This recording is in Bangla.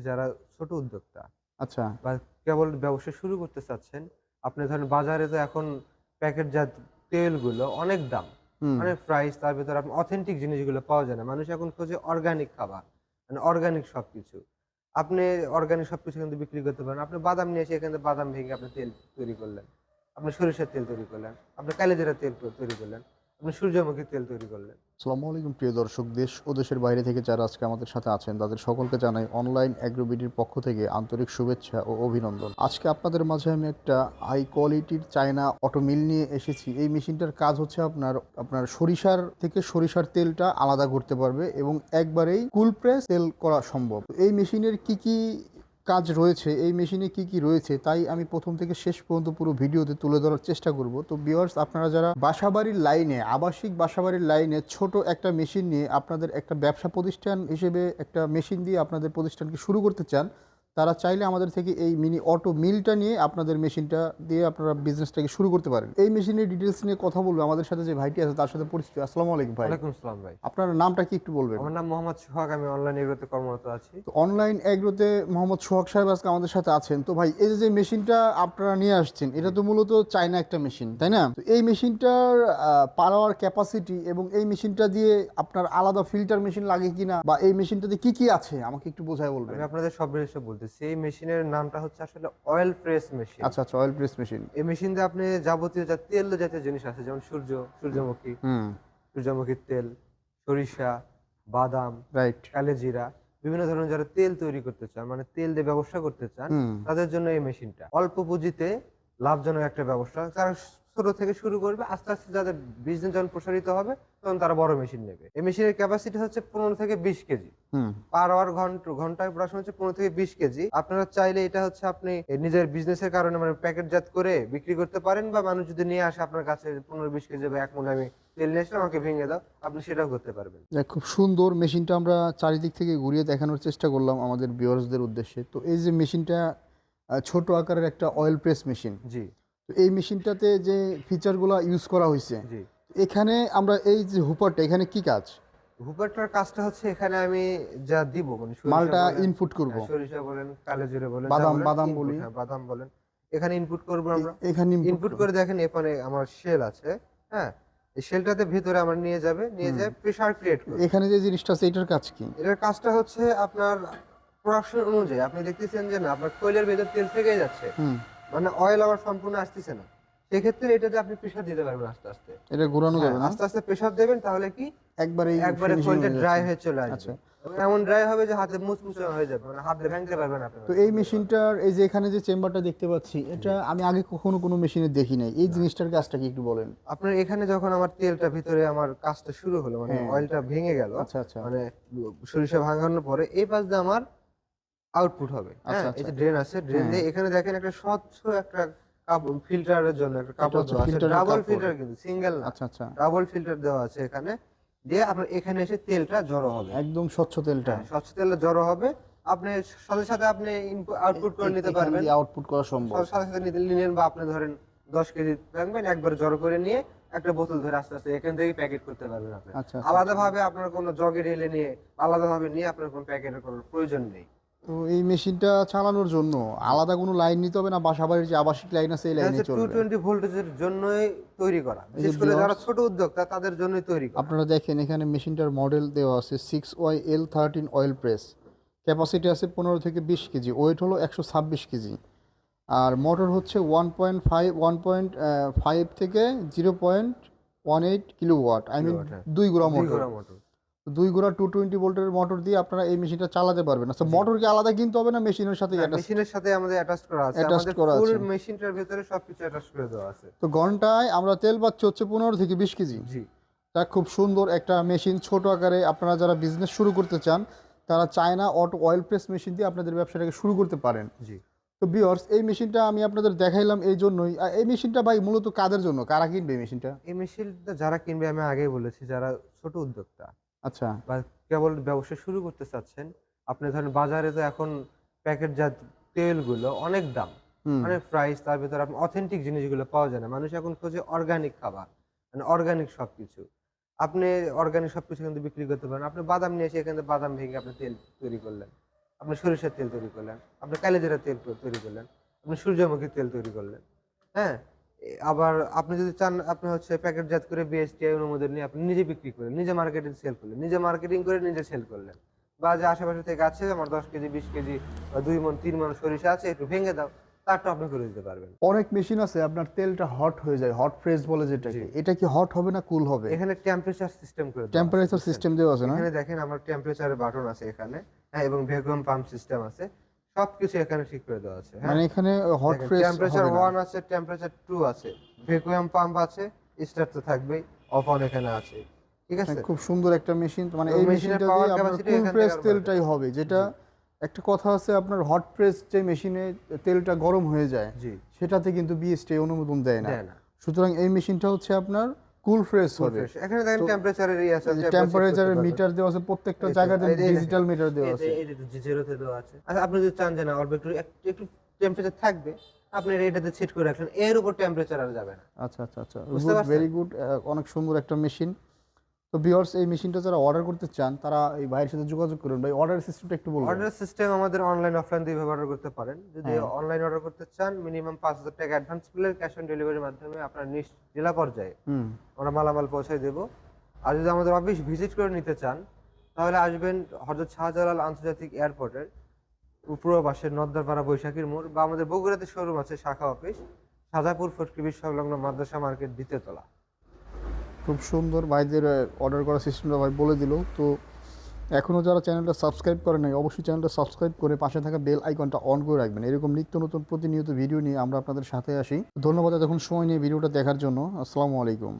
যারা ছোট উদ্যোক্তা আচ্ছা। বা কেবল ব্যবসা শুরু করতে চাচ্ছেন, আপনি ধরেন বাজারে তো এখন প্যাকেটজাত তেলগুলো অনেক দাম, হুম। অনেক প্রাইস। তার ভেতরে আপনার অথেন্টিক জিনিসগুলো পাওয়া যায় না। মানুষ এখন খোঁজে অর্গানিক খাবার, মানে অর্গানিক সবকিছু। আপনি অর্গানিক সবকিছু কিন্তু বিক্রি করতে পারেন। আপনি বাদাম নিয়ে এসে এখান থেকে বাদাম ভেঙে আপনি তেল তৈরি করলেন। আপনি সরিষার তেল তৈরি করলেন। আপনি কালিজিরার তেল তৈরি করলেন। আপনি সূর্যমুখীর তেল তৈরি করলেন। আসসালামু আলাইকুম প্রিয় দর্শক, দেশ ও দেশের বাইরে থেকে যারা আজকে আমাদের সাথে আছেন তাদের সকলকে জানাই অনলাইন অ্যাগ্রোবিডির পক্ষ থেকে আন্তরিক শুভেচ্ছা ও অভিনন্দন। আজকে আপনাদের মাঝে আমি একটা হাই কোয়ালিটির চায়না অটো মিল নিয়ে এসেছি। এই মেশিনটার কাজ হচ্ছে আপনার সরিষার থেকে সরিষার তেলটা আলাদা করতে পারবে এবং একবারেই কুল প্রেস তেল করা সম্ভব। এই মেশিনের কি কাজ রয়েছে, এই মেশিনে কি রয়েছে, তাই আমি প্রথম থেকে শেষ পর্যন্ত পুরো ভিডিওতে তুলে ধরার চেষ্টা করব। তো ভিউয়ার্স, আপনারা যারা বাসাবাড়ির লাইনে, আবাসিক বাসাবাড়ির লাইনে ছোট একটা মেশিন নিয়ে আপনাদের একটা ব্যবসা প্রতিষ্ঠান হিসেবে একটা মেশিন দিয়ে আপনাদের প্রতিষ্ঠানকে শুরু করতে চান, তারা চাইলে আমাদের থেকে এই মিনি অটো মিলটা নিয়ে আপনাদের মেশিনটা দিয়ে আপনারা বিজনেসটাকে শুরু করতে পারেন। এই মেশিনের ডিটেলস নিয়ে কথা বলবো আমাদের সাথে যে ভাইটি আছে তার সাথে পরিচিত। আসসালামু আলাইকুম ভাই। ওয়ালাইকুম আসসালাম ভাই। আপনার নামটা কি একটু বলবেন? আমার নাম মোহাম্মদ সোহাগ। আমি অনলাইন এগ্রোতে কর্মরত আছি। তো অনলাইন এগ্রোতে মোহাম্মদ সোহাগ সাহেব আজকে আমাদের সাথে আছেন। তো ভাই, এই যে মেশিনটা আপনারা নিয়ে আসছেন, এটা জি, তো মূলত চায়না একটা মেশিন, তাই না? তো এই মেশিনটার পাওয়ার ক্যাপাসিটি এবং এই মেশিনটা দিয়ে আপনার আলাদা ফিল্টার মেশিন লাগে কিনা, বা এই মেশিনটাতে কি আছে আমাকে একটু বোঝায় বলবেন। আমি আপনাদের সব বিষয়ে বলতেছি। এই মেশিনের নামটা হচ্ছে আসলে অয়েল প্রেস মেশিন। আচ্ছা আচ্ছা, অয়েল প্রেস মেশিন। এই মেশিন দিয়ে আপনি যাবতীয় যা তেল জাতীয় জিনিস আছে, যেমন সূর্যমুখী, হুম। সূর্যমুখীর তেল, সরিষা, বাদাম, রাইট। কালোজিরা, বিভিন্ন ধরনের যারা তেল তৈরি করতে চান, মানে তেল দিয়ে ব্যবসা করতে চান, হুম। তাদের জন্য এই মেশিনটা অল্প পুঁজিতে লাভজনক একটা ব্যবসা। তারা ছোট থেকে শুরু করবে, আস্তে আস্তে যাদের বিজনেস যখন প্রসারিত হবে তখন তারা বড় মেশিন নেবে। এই মেশিনের ক্যাপাসিটি হচ্ছে 15 থেকে 20 কেজি। হুম। পার আওয়ার ঘন্টায় প্রোডাকশন হচ্ছে 15 থেকে 20 কেজি। আপনারা চাইলে এটা হচ্ছে আপনি নিজের বিজনেসের কারণে মানে প্যাকেটজাত করে বিক্রি করতে পারেন, বা মানুষ যদি নিয়ে আসে আপনার কাছে 15-20 কেজি বা 1 মণ আমি তেল নিয়ে আসলে আমাকে ভেঙে দাও, আপনি সেটাও করতে পারবেন। খুব সুন্দর মেশিনটা আমরা চারিদিক থেকে ঘুরিয়ে দেখানোর চেষ্টা করলাম আমাদের ভিউয়ার্সদের উদ্দেশ্যে। তো এই যে মেশিনটা ছোট আকারের একটা অয়েল প্রেস মেশিন। জি, তো এই মেশিনটাতে যে ফিচারগুলো ইউজ করা হয়েছে, জি। এখানে আমরা এই যে হুপারটা, এখানে কি কাজ? হুপারটার কাজটা হচ্ছে এখানে আমি যা দিব মানে সরিষা মালটা বলেন, ইনপুট করব, হ্যাঁ, সরিষা বলেন, কালোজিরা বলেন, যা বাদাম বলেন বাদাম ইনপুট, বলি, হ্যাঁ, বাদাম বলেন, এখানে ইনপুট করবো আমরা। এখানে ইনপুট। ইনপুট করে দেখেন এখানে আমার শেল আছে, হ্যাঁ, এই শেলটাতে ভিতরে আমার নিয়ে যাবে, নিয়ে হুম। যায় প্রেসার ক্রিয়েট করবে। এখানে যে জিনিসটা আছে এটার কাজ কি? এটার কাজটা হচ্ছে আপনার প্রোডাকশন অনুযায়ী আপনি দেখতেছেন যে না আপনার কোয়েলের ভেতর তেল থেকেই যাচ্ছে, হুম। মানে অয়েল আমার সম্পূর্ণ আসতেছে না। সেক্ষেত্রে এটাতে আপনি প্রেসার দিতে পারবেন আস্তে আস্তে। এটা ঘোরানো হ্যাঁ, যাবে না? আস্তে আস্তে প্রেসার দেবেন, তাহলে কি একবারেই একবারে ফিনিশিং কোয়েলটা হয়ে ড্রাই যাচ্ছে। হয়ে চলে আসবে। আচ্ছা। এবং এমন ড্রাই হবে যে হাতে মুচমুচে হয়ে যাবে, মানে হাত দিয়ে ভাঙতে পারবেন আপনি তো মানে এই সুন্দর ভাবে। মেশিনটার এই যে এখানে যে চেম্বারটা দেখতে পাচ্ছি, এটা জি, আমি আগে কখনো কোনো মেশিনে দেখি নাই। এই না। জিনিসটার কাজটা কি একটু বলেন? আপনার এখানে যখন আমার তেলটা ভিতরে আমার কাজটা শুরু হলো, মানে হ্যাঁ। অয়েলটা ভেঙে গেল, আচ্ছা আচ্ছা। মানে সরিষা ভাঙানোর পরে এই পাশ দিয়ে আমার আউটপুট হবে। আচ্ছা হ্যাঁ, এই আচ্ছা। যে ড্রেন আছে, ড্রেন হ্যাঁ। দিয়ে এখানে দেখেন একটা স্বচ্ছ একটা ফিল্টারের জন্য একটা এটা কাপড় হচ্ছে দেওয়া আছে। ফিল্টারের ডাবল কাপড়। ফিল্টার, কিন্তু সিঙ্গেল না, আচ্ছা আচ্ছা। ডাবল ফিল্টার দেওয়া আছে এখানে। দিয়ে আপনার এখানে এসে তেলটা জড়ো হবে। একদম স্বচ্ছ তেলটা। হ্যাঁ, স্বচ্ছ তেলে জড়ো হবে। আপনি সাথে সাথে আপনি আউটপুট করে নিতে এখান পারবেন। দিয়ে আউটপুট করা সম্ভব। সাথে সাথে নিতে নিলেন, বা আপনি ধরেন 10 কেজি রাখবেন, একবার জড়ো করে নিয়ে একটা বোতল ধরে আস্তে আস্তে এখান থেকেই প্যাকেট করতে পারবেন আপনি। আচ্ছা আচ্ছা। আলাদাভাবে আপনার কোনো জগে ঢেলে নিয়ে আলাদাভাবে নিয়ে আপনার কোনো প্যাকেটের কোনো প্রয়োজন নেই। তো এই মেশিনটা চালানোর জন্য আলাদা কোনো লাইন নিতে হবে না? বাসাবাড়ির যে আবাসিক লাইন আছে এই এটা লাইনে হচ্ছে চলবে? 220 ভোল্টেজের জন্যই তৈরি করা। এই যে বিশেষ করে যারা ভিউয়ার্স, ছোট উদ্যোক্তা তাদের জন্যই তৈরি করা। আপনারা দেখেন এখানে মেশিনটার মডেল দেওয়া আছে 6YL13 অয়েল প্রেস। ক্যাপাসিটি আছে 15 থেকে 20 কেজি, ওয়েট হলো 126 কেজি। আর মোটর হচ্ছে 1.5 থেকে 0.18 কিলোওয়াট, আই মিন কিলোওয়াট, হ্যাঁ। 2 গোড়া 2 মোটর। ঘোড়া মোটর। 2 গোড়া 220 ভোল্টের মোটর দিয়ে আপনারা এই মেশিনটা চালাতে পারবেন। আচ্ছা, জি। মোটর কি আলাদা কিনতে হবে না মেশিনের সাথে না, অ্যাটাচ? মেশিনের সাথে আমাদের অ্যাটাচ করা আছে। অ্যাটাচড আমাদের করা ফুল আছে। মেশিনটার ভেতরে সবকিছু অ্যাটাচ করে দেওয়া আছে। তো ঘন্টায় আমরা তেল পাচ্ছি হচ্ছে 15 থেকে 20 কেজি। জি, তা খুব সুন্দর একটা মেশিন, ছোট আকারে। আপনারা যারা বিজনেস শুরু করতে চান তারা China auto oil press machine দিয়ে আপনাদের ব্যবসাটাকে শুরু করতে পারেন। জি। তো ভিউয়ার্স, এই মেশিনটা আমি আপনাদের দেখাইলাম এই জন্যই। এই মেশিনটা ভাই মূলত কাদের জন্য, কারা কিনবে এই মেশিনটা? এই মেশিনটা যারা কিনবে আমি আগেই বলেছি, যারা ছোট উদ্যোক্তা আচ্ছা। বা কেবল ব্যবসা শুরু করতে চাচ্ছেন। আপনি ধরেন বাজারে তো এখন প্যাকেটজাত তেলগুলো অনেক দাম, হুম। অনেক প্রাইস। তার ভেতরে আপনার অথেন্টিক জিনিসগুলো পাওয়া যায় না। মানুষ এখন খোঁজে অর্গানিক খাবার, মানে অর্গানিক সবকিছু। আপনি অর্গানিক সবকিছু কিন্তু বিক্রি করতে পারেন। আপনি বাদাম নিয়ে এসে এখান থেকে বাদাম ভেঙে আপনি তেল তৈরি করলেন। আপনি সরিষার তেল তৈরি করলেন, আপনি কালিজিরা তেল তৈরি করলেন, আপনি সূর্যমুখী তেল তৈরি করলেন। হ্যাঁ, আবার আপনি যদি চান আপনি হচ্ছে প্যাকেটজাত করে বিএসটিআই অনুমোদন নিয়ে আপনি নিজে বিক্রি করলেন, নিজে মার্কেটিং সেল করলেন, নিজে মার্কেটিং করে নিজে সেল করলেন। বা যে আশেপাশে থেকে আছে আমার 10 কেজি 20 কেজি বা 2 মণ 3 মণ সরিষা আছে একটু ভেঙে দাও, তারটা আপনি করে দিতে পারবেন। অনেক মেশিন আছে আপনার তেলটা হট হয়ে যায়, হট প্রেস বলে যেটাকে, জি। এটা কি হট হবে না কুল হবে? এখানে টেম্পারেচার সিস্টেম করে দেওয়া আছে, টেম্পারেচার বুঝছেন? সিস্টেম দেওয়া আছে না? এখানে দেখেন আমার টেম্পারেচারের বাটন আছে এখানে, হ্যাঁ, এবং ভ্যাকুয়াম পাম্প সিস্টেম আছে। সবকিছু এখানে ঠিক করে দেওয়া আছে, হ্যাঁ? মানে এখানে হট দেখেন প্রেস টেম্পারেচার হবে না। 1 আছে, টেম্পারেচার 2 আছে, ভ্যাকুয়াম পাম্প আছে, স্টার্ট তো থাকবেই, অফ অন এখানে আছে। ঠিক আছে? খুব সুন্দর একটা মেশিন, মানে এবং এই মেশিনের মেশিনটা পাওয়ার দিয়ে আপনার ক্যাপাসিটি কুল এখান প্রেস থেকে আরো বাড়বে। তেলটাই হবে, যেটা একটা কথা আছে আপনার হট প্রেস যে মেশিনে তেলটা গরম হয়ে যায় জি, সেটাতে কিন্তু বিএসটি অনুমোদন দেয় না। দেয় না। সুতরাং এই মেশিনটা হচ্ছে আপনার কুল প্রেস ফুল হবে। ফ্রেশ। এখানে দেখেন তো টেম্পারেচারের ইয়ে আছে, আপনি টেম্পারেচারের টেম্পারেচার মিটার দেওয়া আছে, প্রত্যেকটা এই তো, জায়গাতে এই দেখেন, ডিজিটাল মিটার দেওয়া এই যে আছে। এই যে জিরোতে দেওয়া আছে। আচ্ছা আপনি যদি চান যে না অল্প একটু একটু টেম্পারেচার থাকবে, আপনি এটাতে সেট করে রাখলেন, এর উপর টেম্পারেচার আর যাবে না। আচ্ছা আচ্ছা আচ্ছা, বুঝতে গুড, পারছেন? Very good. অনেক সুন্দর একটা মেশিন। তো ভিউয়ার্স, এই মেশিনটা যারা অর্ডার করতে চান তারা এই ভাইয়ের সাথে যোগাযোগ করুন। ভাই অর্ডার সিস্টেমটা একটু বলবেন? অর্ডার সিস্টেম আমাদের অনলাইন অফলাইন দুইভাবে অর্ডার করতে পারেন। যদি হ্যাঁ। অনলাইন অর্ডার করতে চান মিনিমাম ৫,০০০ টাকা অ্যাডভান্স করলে ক্যাশ অন ডেলিভারির মাধ্যমে আপনার নিজ জেলা পর্যায়ে হুম। আমরা মালামাল পৌঁছায় দেব। আর যদি আমাদের অফিস ভিজিট করে নিতে চান তাহলে আসবেন হযরত শাহজালাল আন্তর্জাতিক এয়ারপোর্টের পূর্ব পাশে নদ্দারপাড়া বৈশাখীর মোড়, বা আমাদের বগুড়াতে শোরুম আছে শাখা অফিস সাজাপুর ফটকিবির সংলগ্ন মাদ্রাসা মার্কেট ২য় তলা। খুব সুন্দর, ভাইদের অর্ডার করার সিস্টেমটা ভাই বলে দিল। তো এখনও যারা চ্যানেলটা সাবস্ক্রাইব করে নাই অবশ্যই চ্যানেলটা সাবস্ক্রাইব করে পাশে থাকা বেল আইকনটা অন করে রাখবেন। এরকম নিত্য নতুন প্রতিনিয়ত ভিডিও নিয়ে আমরা আপনাদের সাথে আসি। ধন্যবাদ এতক্ষণ সময় নিয়ে ভিডিওটা দেখার জন্য। আসসালামু আলাইকুম।